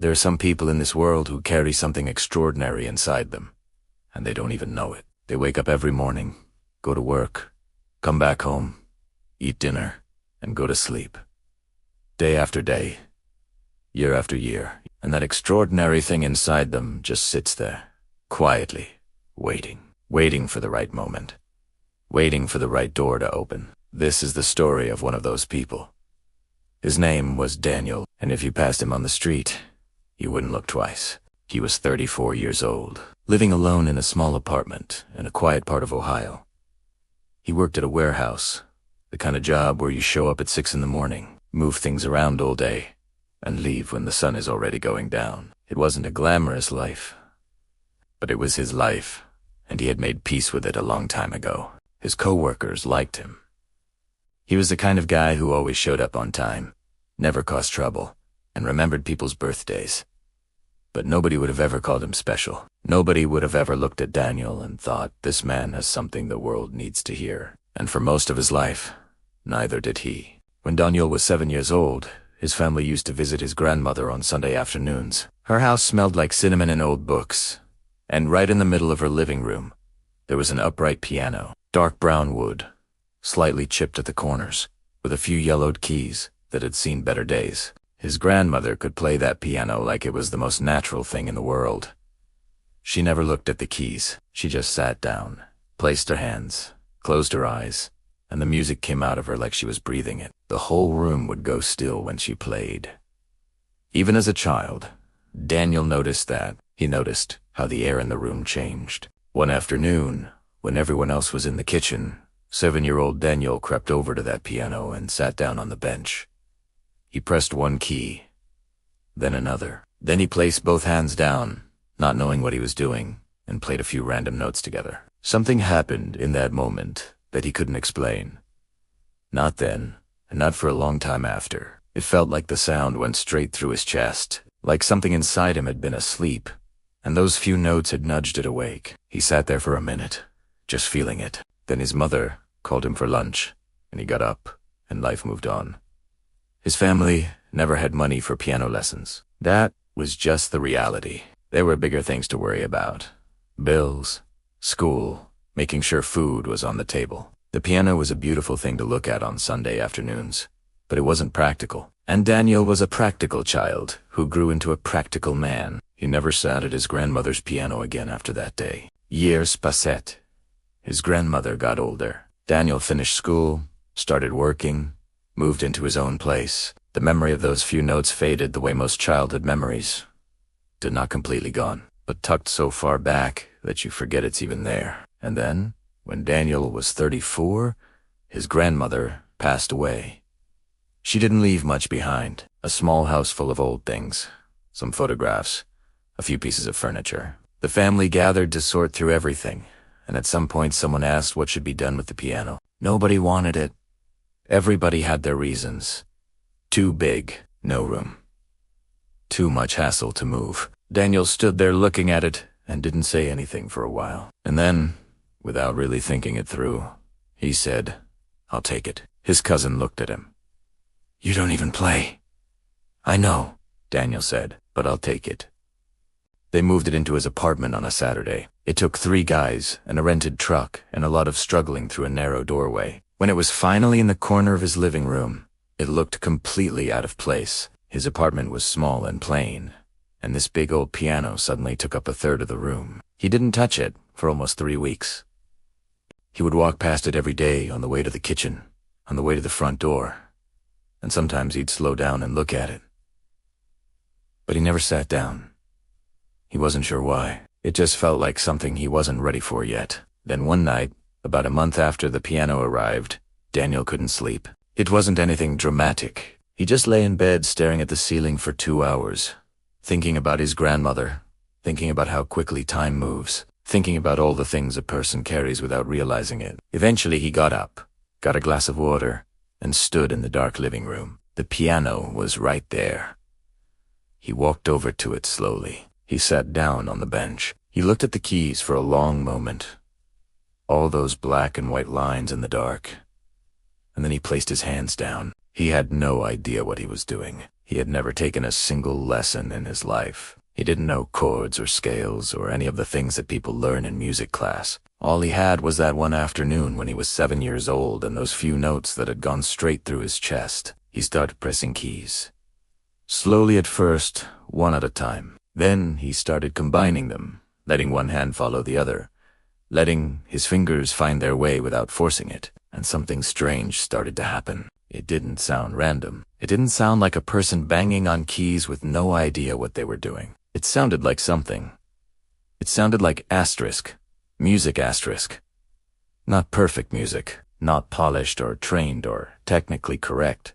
There are some people in this world who carry something extraordinary inside them, and they don't even know it. They wake up every morning, go to work, come back home, eat dinner, and go to sleep. Day after day, year after year, and that extraordinary thing inside them just sits there, quietly, waiting for the right moment, waiting for the right door to open. This is the story of one of those people. His name was Daniel, and if you passed him on the street, you wouldn't look twice. He was 34 years old, living alone in a small apartment in a quiet part of Ohio. He worked at a warehouse, the kind of job where you show up at 6 in the morning, move things around all day, and leave when the sun is already going down. It wasn't a glamorous life, but it was his life, and he had made peace with it a long time ago. His co-workers liked him. He was the kind of guy who always showed up on time, never caused trouble, and remembered people's birthdays. But nobody would have ever called him special. Nobody would have ever looked at Daniel and thought, this man has something the world needs to hear. And for most of his life, neither did he. When Daniel was 7 years old, his family used to visit his grandmother on Sunday afternoons. Her house smelled like cinnamon and old books, and right in the middle of her living room, there was an upright piano, dark brown wood, slightly chipped at the corners, with a few yellowed keys that had seen better days. His grandmother could play that piano like it was the most natural thing in the world. She never looked at the keys. She just sat down, placed her hands, closed her eyes, and the music came out of her like she was breathing it. The whole room would go still when she played. Even as a child, Daniel noticed that. He noticed how the air in the room changed. One afternoon, when everyone else was in the kitchen, 7-year-old Daniel crept over to that piano and sat down on the bench. He pressed one key, then another. Then he placed both hands down, not knowing what he was doing, and played a few random notes together. Something happened in that moment that he couldn't explain. Not then, and not for a long time after. It felt like the sound went straight through his chest, like something inside him had been asleep, and those few notes had nudged it awake. He sat there for a minute, just feeling it. Then his mother called him for lunch, and he got up, and life moved on. His family never had money for piano lessons. That was just the reality. There were bigger things to worry about. Bills, school, making sure food was on the table. The piano was a beautiful thing to look at on Sunday afternoons, but it wasn't practical. And Daniel was a practical child who grew into a practical man. He never sat at his grandmother's piano again after that day. Years passed. His grandmother got older. Daniel finished school, started working, moved into his own place. The memory of those few notes faded the way most childhood memories did, not completely gone, but tucked so far back that you forget it's even there. And then, when Daniel was 34, his grandmother passed away. She didn't leave much behind. A small house full of old things, some photographs, a few pieces of furniture. The family gathered to sort through everything, and at some point someone asked what should be done with the piano. Nobody wanted it. Everybody had their reasons. Too big, no room. Too much hassle to move. Daniel stood there looking at it and didn't say anything for a while. And then, without really thinking it through, he said, "I'll take it." His cousin looked at him. "You don't even play." "I know," Daniel said, "but I'll take it." They moved it into his apartment on a Saturday. It took 3 guys and a rented truck and a lot of struggling through a narrow doorway. When it was finally in the corner of his living room, it looked completely out of place. His apartment was small and plain, and this big old piano suddenly took up a third of the room. He didn't touch it for almost 3 weeks. He would walk past it every day on the way to the kitchen, on the way to the front door, and sometimes he'd slow down and look at it. But he never sat down. He wasn't sure why. It just felt like something he wasn't ready for yet. Then one night, about a month after the piano arrived, Daniel couldn't sleep. It wasn't anything dramatic. He just lay in bed staring at the ceiling for 2 hours, thinking about his grandmother, thinking about how quickly time moves, thinking about all the things a person carries without realizing it. Eventually he got up, got a glass of water, and stood in the dark living room. The piano was right there. He walked over to it slowly. He sat down on the bench. He looked at the keys for a long moment. All those black and white lines in the dark. And then he placed his hands down. He had no idea what he was doing. He had never taken a single lesson in his life. He didn't know chords or scales or any of the things that people learn in music class. All he had was that one afternoon when he was 7 years old and those few notes that had gone straight through his chest. He started pressing keys. Slowly at first, one at a time. Then he started combining them, letting one hand follow the other, letting his fingers find their way without forcing it. And something strange started to happen. It didn't sound random. It didn't sound like a person banging on keys with no idea what they were doing. It sounded like something. It sounded like asterisk. Music asterisk. Not perfect music, not polished or trained or technically correct,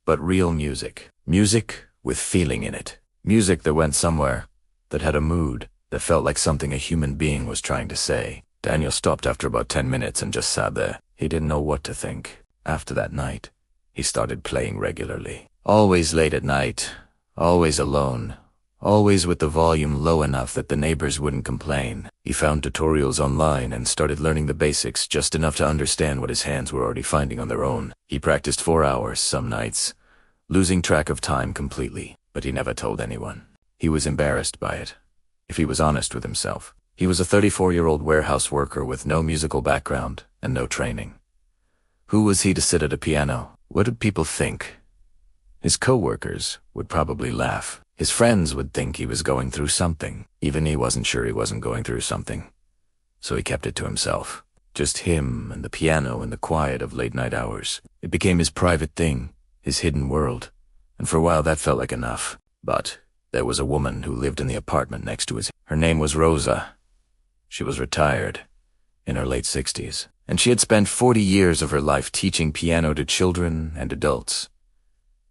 but real music. Music with feeling in it. Music that went somewhere, that had a mood, that felt like something a human being was trying to say. Daniel stopped after about 10 minutes and just sat there. He didn't know what to think. After that night, he started playing regularly. Always late at night, always alone, always with the volume low enough that the neighbors wouldn't complain. He found tutorials online and started learning the basics, just enough to understand what his hands were already finding on their own. He practiced 4 hours some nights, losing track of time completely, but he never told anyone. He was embarrassed by it, if he was honest with himself. He was a 34-year-old warehouse worker with no musical background and no training. Who was he to sit at a piano? What did people think? His co-workers would probably laugh. His friends would think he was going through something. Even he wasn't sure he wasn't going through something. So he kept it to himself. Just him and the piano in the quiet of late-night hours. It became his private thing, his hidden world. And for a while that felt like enough. But there was a woman who lived in the apartment next to his. Her name was Rosa. She was retired, in her late 60s, and she had spent 40 years of her life teaching piano to children and adults.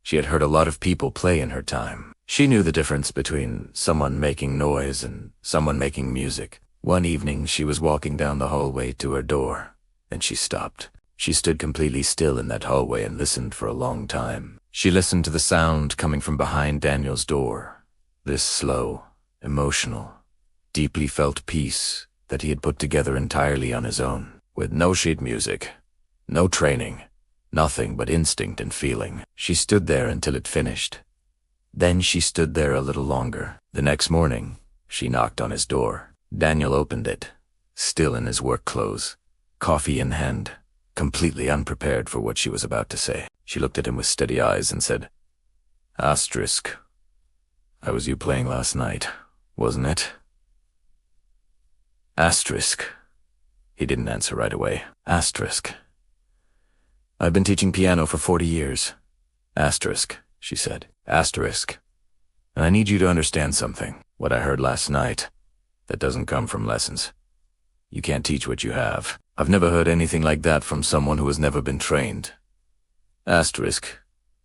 She had heard a lot of people play in her time. She knew the difference between someone making noise and someone making music. One evening, she was walking down the hallway to her door, and she stopped. She stood completely still in that hallway and listened for a long time. She listened to the sound coming from behind Daniel's door. This slow, emotional, deeply felt piece that he had put together entirely on his own, with no sheet music, no training, nothing but instinct and feeling. She stood there until it finished. Then she stood there a little longer. The next morning, she knocked on his door. Daniel opened it, still in his work clothes, coffee in hand, completely unprepared for what she was about to say. She looked at him with steady eyes and said, "Asterisk. That was you playing last night, wasn't it?" Asterisk. He didn't answer right away. Asterisk. "I've been teaching piano for 40 years. Asterisk," she said. Asterisk. "And I need you to understand something. What I heard last night, that doesn't come from lessons. You can't teach what you have. I've never heard anything like that from someone who has never been trained." Asterisk.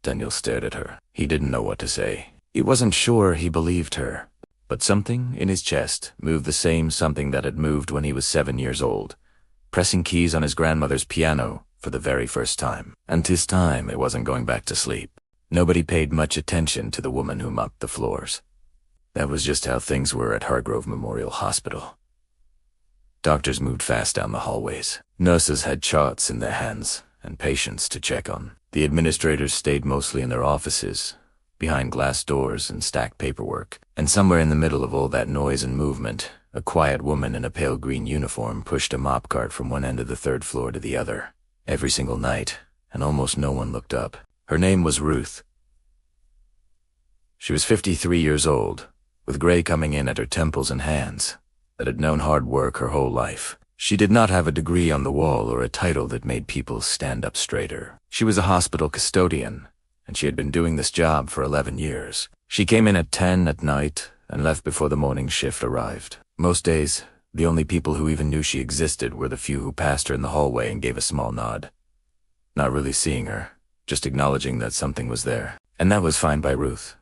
Daniel stared at her. He didn't know what to say. He wasn't sure he believed her. But something in his chest moved the same something that had moved when he was 7 years old, pressing keys on his grandmother's piano for the very first time. And this time it wasn't going back to sleep. Nobody paid much attention to the woman who mopped the floors. That was just how things were at Hargrove Memorial Hospital. Doctors moved fast down the hallways. Nurses had charts in their hands and patients to check on. The administrators stayed mostly in their offices, behind glass doors and stacked paperwork. And somewhere in the middle of all that noise and movement, a quiet woman in a pale green uniform pushed a mop cart from one end of the 3rd floor to the other. Every single night, and almost no one looked up. Her name was Ruth. She was 53 years old, with gray coming in at her temples and hands, that had known hard work her whole life. She did not have a degree on the wall or a title that made people stand up straighter. She was a hospital custodian, and she had been doing this job for 11 years. She came in at 10 at night and left before the morning shift arrived. Most days, the only people who even knew she existed were the few who passed her in the hallway and gave a small nod. Not really seeing her, just acknowledging that something was there. And that was fine by Ruth.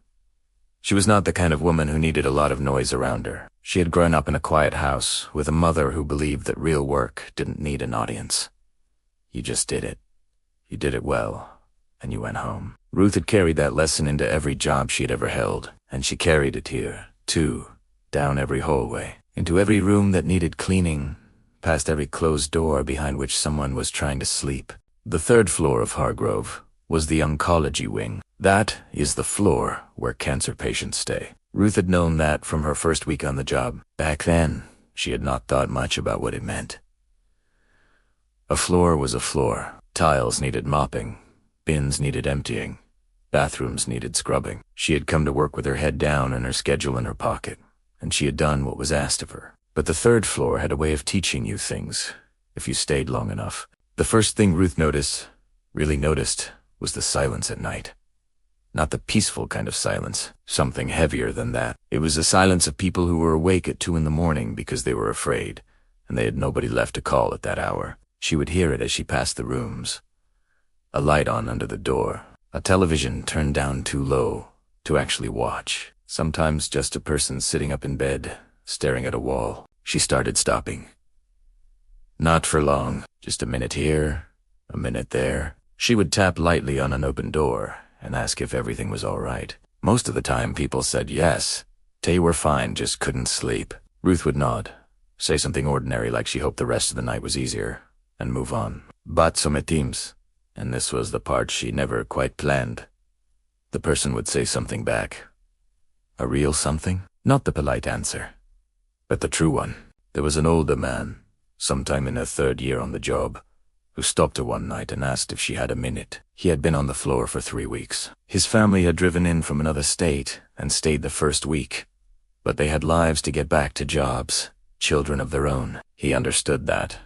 She was not the kind of woman who needed a lot of noise around her. She had grown up in a quiet house with a mother who believed that real work didn't need an audience. You just did it. You did it well, and you went home. Ruth had carried that lesson into every job she had ever held, and she carried it here, too, down every hallway, into every room that needed cleaning, past every closed door behind which someone was trying to sleep. The 3rd floor of Hargrove was the oncology wing. That is the floor where cancer patients stay. Ruth had known that from her first week on the job. Back then, she had not thought much about what it meant. A floor was a floor. Tiles needed mopping. Bins needed emptying. Bathrooms needed scrubbing. She had come to work with her head down and her schedule in her pocket, and she had done what was asked of her. But the third floor had a way of teaching you things, if you stayed long enough. The first thing Ruth really noticed, was the silence at night. Not the peaceful kind of silence, something heavier than that. It was the silence of people who were awake at 2 a.m. because they were afraid, and they had nobody left to call at that hour. She would hear it as she passed the rooms. A light on under the door. A television turned down too low to actually watch. Sometimes just a person sitting up in bed, staring at a wall. She started stopping. Not for long, just a minute here, a minute there. She would tap lightly on an open door and ask if everything was all right. Most of the time people said yes. They were fine, just couldn't sleep. Ruth would nod, say something ordinary like she hoped the rest of the night was easier, and move on. But sometimes, and this was the part she never quite planned, the person would say something back. A real something? Not the polite answer, but the true one. There was an older man, sometime in her 3rd year on the job, who stopped her one night and asked if she had a minute. He had been on the floor for 3 weeks. His family had driven in from another state and stayed the first week, but they had lives to get back to, jobs, children of their own. He understood that.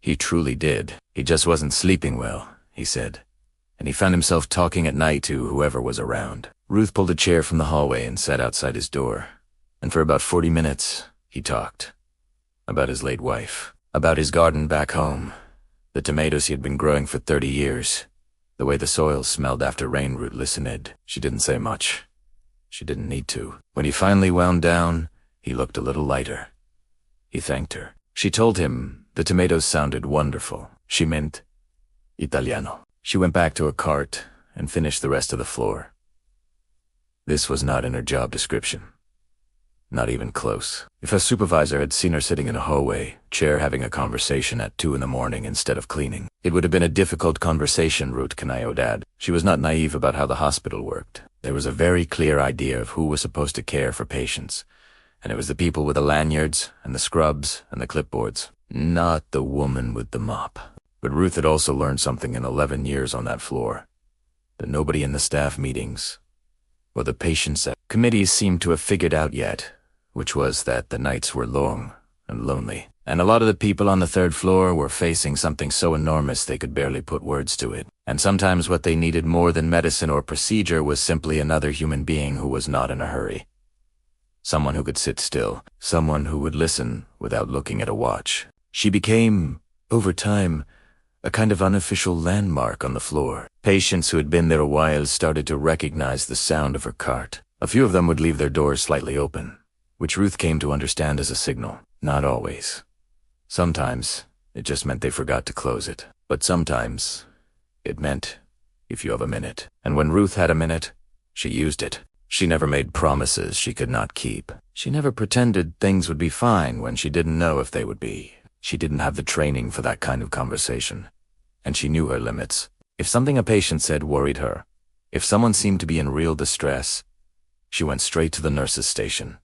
He truly did. He just wasn't sleeping well, he said, and he found himself talking at night to whoever was around. Ruth pulled a chair from the hallway and sat outside his door, and for about 40 minutes, he talked. About his late wife, about his garden back home, the tomatoes he had been growing for 30 years, the way the soil smelled after rain. Ruth listened. She didn't say much. She didn't need to. When he finally wound down, he looked a little lighter. He thanked her. She told him the tomatoes sounded wonderful. She meant Italiano. She went back to her cart and finished the rest of the floor. This was not in her job description. Not even close. If her supervisor had seen her sitting in a hallway chair having a conversation at 2 a.m. instead of cleaning, it would have been a difficult conversation, Ruth Kanayo dad. She was not naive about how the hospital worked. There was a very clear idea of who was supposed to care for patients, and it was the people with the lanyards and the scrubs and the clipboards, not the woman with the mop. But Ruth had also learned something in 11 years on that floor, that nobody in the staff meetings or the patients at committees seemed to have figured out yet, which was that the nights were long and lonely, and a lot of the people on the 3rd floor were facing something so enormous they could barely put words to it. And sometimes what they needed more than medicine or procedure was simply another human being who was not in a hurry. Someone who could sit still, someone who would listen without looking at a watch. She became, over time, a kind of unofficial landmark on the floor. Patients who had been there a while started to recognize the sound of her cart. A few of them would leave their doors slightly open, which Ruth came to understand as a signal. Not always. Sometimes, it just meant they forgot to close it. But sometimes, it meant, if you have a minute. And when Ruth had a minute, she used it. She never made promises she could not keep. She never pretended things would be fine when she didn't know if they would be. She didn't have the training for that kind of conversation, and she knew her limits. If something a patient said worried her, if someone seemed to be in real distress, she went straight to the nurse's station.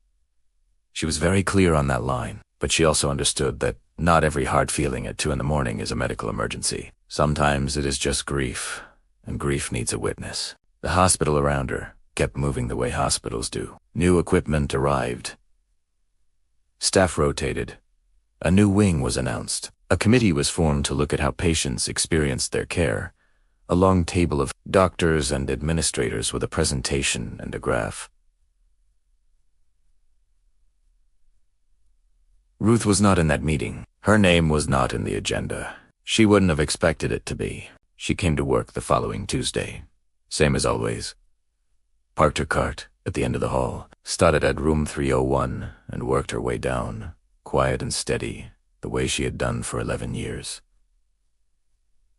She was very clear on that line, but she also understood that not every hard feeling at 2 a.m. is a medical emergency. Sometimes it is just grief, and grief needs a witness. The hospital around her kept moving the way hospitals do. New equipment arrived. Staff rotated. A new wing was announced. A committee was formed to look at how patients experienced their care. A long table of doctors and administrators with a presentation and a graph. Ruth was not in that meeting. Her name was not in the agenda. She wouldn't have expected it to be. She came to work the following Tuesday. Same as always. Parked her cart at the end of the hall, started at room 301, and worked her way down, quiet and steady, the way she had done for 11 years.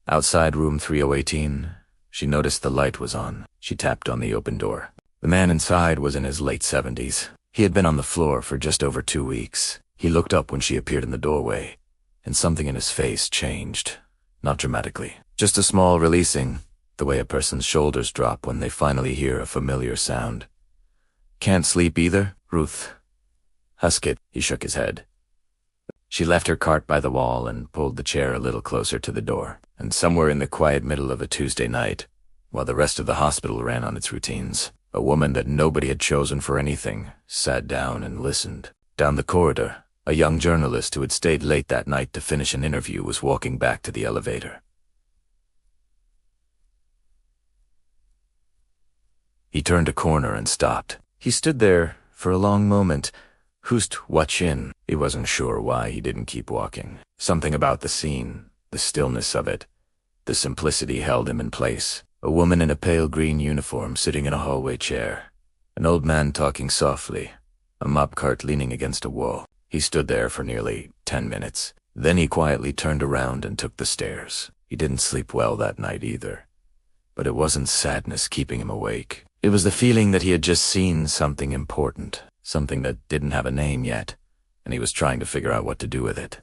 Outside room 3018, she noticed the light was on. She tapped on the open door. The man inside was in his late 70s. He had been on the floor for just over 2 weeks. He looked up when she appeared in the doorway, and something in his face changed. Not dramatically, just a small releasing, the way a person's shoulders drop when they finally hear a familiar sound. Can't sleep either, Ruth? Husk it, he shook his head. She left her cart by the wall and pulled the chair a little closer to the door. And somewhere in the quiet middle of a Tuesday night, while the rest of the hospital ran on its routines, a woman that nobody had chosen for anything sat down and listened. Down the corridor, a young journalist who had stayed late that night to finish an interview was walking back to the elevator. He turned a corner and stopped. He stood there for a long moment, who'st watchin'. He wasn't sure why he didn't keep walking. Something about the scene, the stillness of it, the simplicity held him in place. A woman in a pale green uniform sitting in a hallway chair. An old man talking softly. A mop cart leaning against a wall. He stood there for nearly 10 minutes. Then he quietly turned around and took the stairs. He didn't sleep well that night either. But it wasn't sadness keeping him awake. It was the feeling that he had just seen something important, something that didn't have a name yet, and he was trying to figure out what to do with it.